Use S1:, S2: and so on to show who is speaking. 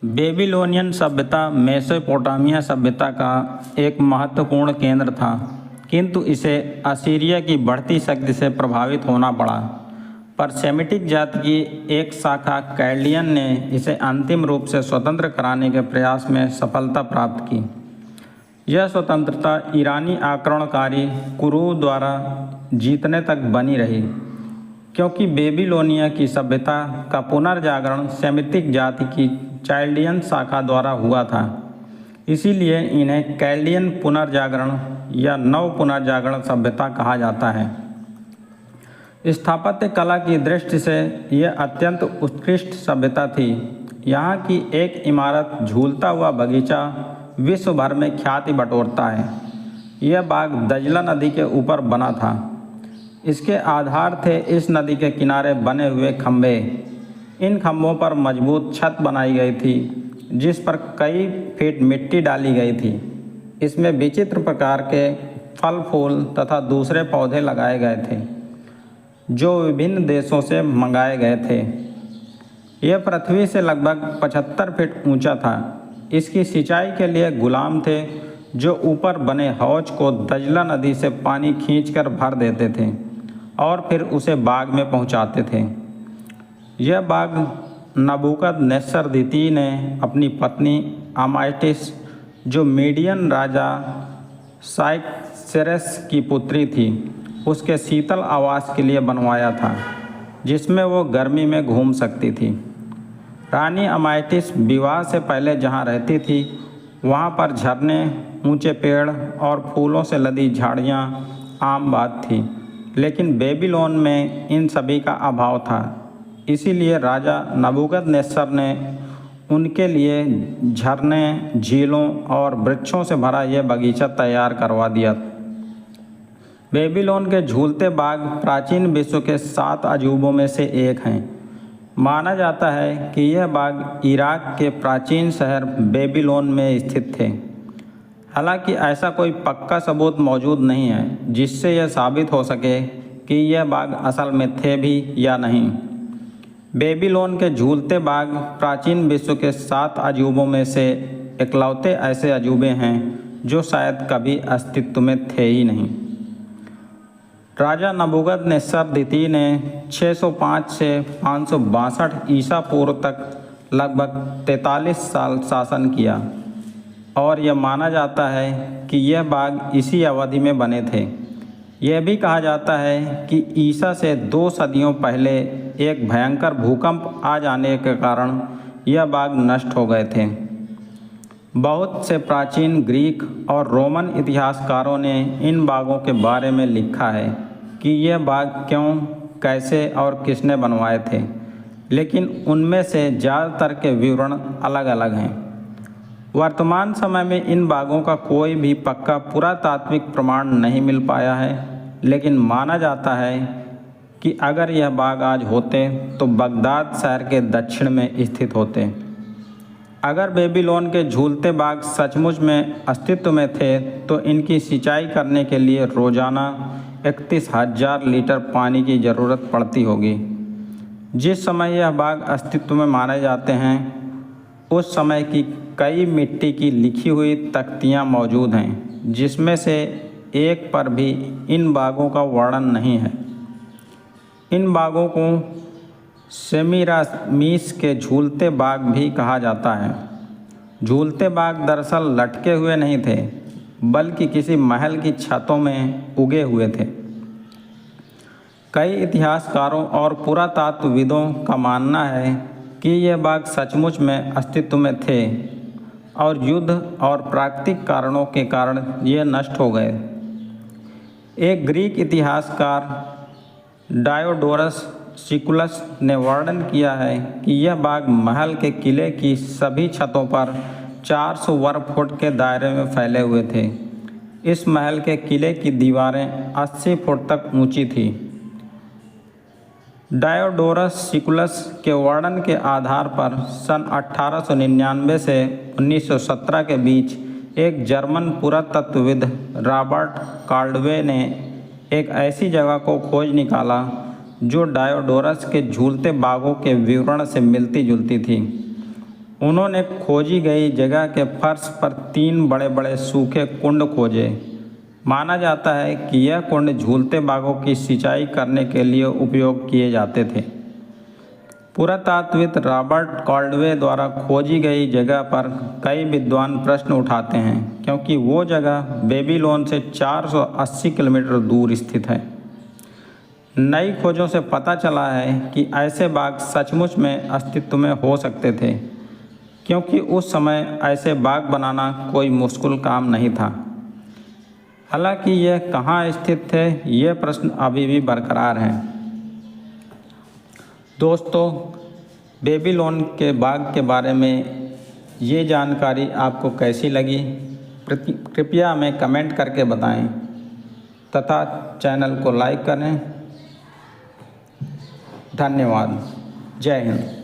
S1: Babylonian सभ्यता Mesopotamia सभ्यता का एक महत्वपूर्ण केंद्र था, किंतु इसे असीरिया की बढ़ती शक्ति से प्रभावित होना पड़ा। पर सेमिटिक जाति की एक शाखा कैल्डियन ने इसे अंतिम रूप से स्वतंत्र कराने के प्रयास में सफलता प्राप्त की। यह स्वतंत्रता ईरानी आक्रमणकारी कुरु द्वारा जीतने तक बनी रही, क्योंकि बेबीलोनिया की सभ्यता का पुनर्जागरण सेमिटिक जाति की चाइल्डियन शाखा द्वारा हुआ था। इसीलिए इन्हें कैल्डियन पुनर्जागरण या नव पुनर्जागरण सभ्यता कहा जाता है। स्थापत्य कला की दृष्टि से यह अत्यंत उत्कृष्ट सभ्यता थी। यहाँ की एक इमारत झूलता हुआ बगीचा विश्व भर में ख्याति बटोरता है। यह बाग दजला नदी के ऊपर बना था। इसके आधार थे इस नदी के किनारे बने हुए खंभे। इन खंभों पर मजबूत छत बनाई गई थी, जिस पर कई फीट मिट्टी डाली गई थी। इसमें विचित्र प्रकार के फल फूल तथा दूसरे पौधे लगाए गए थे, जो विभिन्न देशों से मंगाए गए थे। यह पृथ्वी से लगभग 75 फीट ऊंचा था। इसकी सिंचाई के लिए गुलाम थे, जो ऊपर बने हौज को दजला नदी से पानी खींचकर भर देते थे और फिर उसे बाग में पहुंचाते थे। यह बाग नबूकदनेस्सर द्वितीय ने अपनी पत्नी अमायटिस, जो मीडियन राजा साइक्सेरेस की पुत्री थी, उसके शीतल आवास के लिए बनवाया था, जिसमें वो गर्मी में घूम सकती थी। रानी अमायटिस विवाह से पहले जहाँ रहती थी, वहाँ पर झरने, ऊंचे पेड़ और फूलों से लदी झाड़ियाँ आम बात थी, लेकिन बेबीलोन में इन सभी का अभाव था। इसीलिए राजा नबूकदनेस्सर ने उनके लिए झरने, झीलों और वृक्षों से भरा यह बगीचा तैयार करवा दिया। बेबीलोन के झूलते बाग प्राचीन विश्व के 7 अजूबों में से एक हैं। माना जाता है कि यह बाग इराक के प्राचीन शहर बेबीलोन में स्थित थे। हालांकि ऐसा कोई पक्का सबूत मौजूद नहीं है जिससे यह साबित हो सके कि यह बाग असल में थे भी या नहीं। बेबीलोन के झूलते बाग प्राचीन विश्व के 7 अजूबों में से इकलौते ऐसे अजूबे हैं जो शायद कभी अस्तित्व में थे ही नहीं। राजा नबूकदनेस्सर द्वितीय ने 605 से 562 ईसा पूर्व तक लगभग 43 साल शासन किया और यह माना जाता है कि यह बाग इसी अवधि में बने थे। यह भी कहा जाता है कि ईसा से 2 सदियों पहले एक भयंकर भूकंप आ जाने के कारण यह बाग नष्ट हो गए थे। बहुत से प्राचीन ग्रीक और रोमन इतिहासकारों ने इन बागों के बारे में लिखा है कि यह बाग क्यों, कैसे और किसने बनवाए थे, लेकिन उनमें से ज़्यादातर के विवरण अलग अलग हैं। वर्तमान समय में इन बागों का कोई भी पक्का पुरातात्विक प्रमाण नहीं मिल पाया है, लेकिन माना जाता है कि अगर यह बाग आज होते तो बगदाद शहर के दक्षिण में स्थित होते। अगर बेबीलोन के झूलते बाग सचमुच में अस्तित्व में थे तो इनकी सिंचाई करने के लिए रोज़ाना 31,000 लीटर पानी की ज़रूरत पड़ती होगी। जिस समय यह बाग अस्तित्व में माने जाते हैं, उस समय की कई मिट्टी की लिखी हुई तख्तियाँ मौजूद हैं, जिसमें से एक पर भी इन बागों का वर्णन नहीं है। इन बागों को सेमीरामिस के झूलते बाग भी कहा जाता है। झूलते बाग दरअसल लटके हुए नहीं थे, बल्कि किसी महल की छतों में उगे हुए थे। कई इतिहासकारों और पुरातत्वविदों का मानना है कि यह बाग सचमुच में अस्तित्व में थे और युद्ध और प्राकृतिक कारणों के कारण ये नष्ट हो गए। एक ग्रीक इतिहासकार डायोडोरस सिकुलस ने वर्णन किया है कि यह बाग महल के किले की सभी छतों पर 400 वर्ग फुट के दायरे में फैले हुए थे। इस महल के किले की दीवारें 80 फुट तक ऊंची थी। डायोडोरस सिकुलस के वर्णन के आधार पर सन 1899 से 1917 के बीच एक जर्मन पुरातत्वविद रॉबर्ट काल्डवे ने एक ऐसी जगह को खोज निकाला जो डायोडोरस के झूलते बागों के विवरण से मिलती जुलती थी। उन्होंने खोजी गई जगह के फर्श पर 3 बड़े बड़े सूखे कुंड खोजे। माना जाता है कि यह कुंड झूलते बाघों की सिंचाई करने के लिए उपयोग किए जाते थे। पुरातात्विक रॉबर्ट कॉल्डवे द्वारा खोजी गई जगह पर कई विद्वान प्रश्न उठाते हैं, क्योंकि वो जगह बेबीलोन से 480 किलोमीटर दूर स्थित है। नई खोजों से पता चला है कि ऐसे बाघ सचमुच में अस्तित्व में हो सकते थे, क्योंकि उस समय ऐसे बाघ बनाना कोई मुश्किल काम नहीं था। हालांकि यह कहाँ स्थित थे, ये प्रश्न अभी भी बरकरार हैं। दोस्तों, बेबीलोन के बाघ के बारे में ये जानकारी आपको कैसी लगी, कृपया हमें कमेंट करके बताएं तथा चैनल को लाइक करें। धन्यवाद। जय हिंद।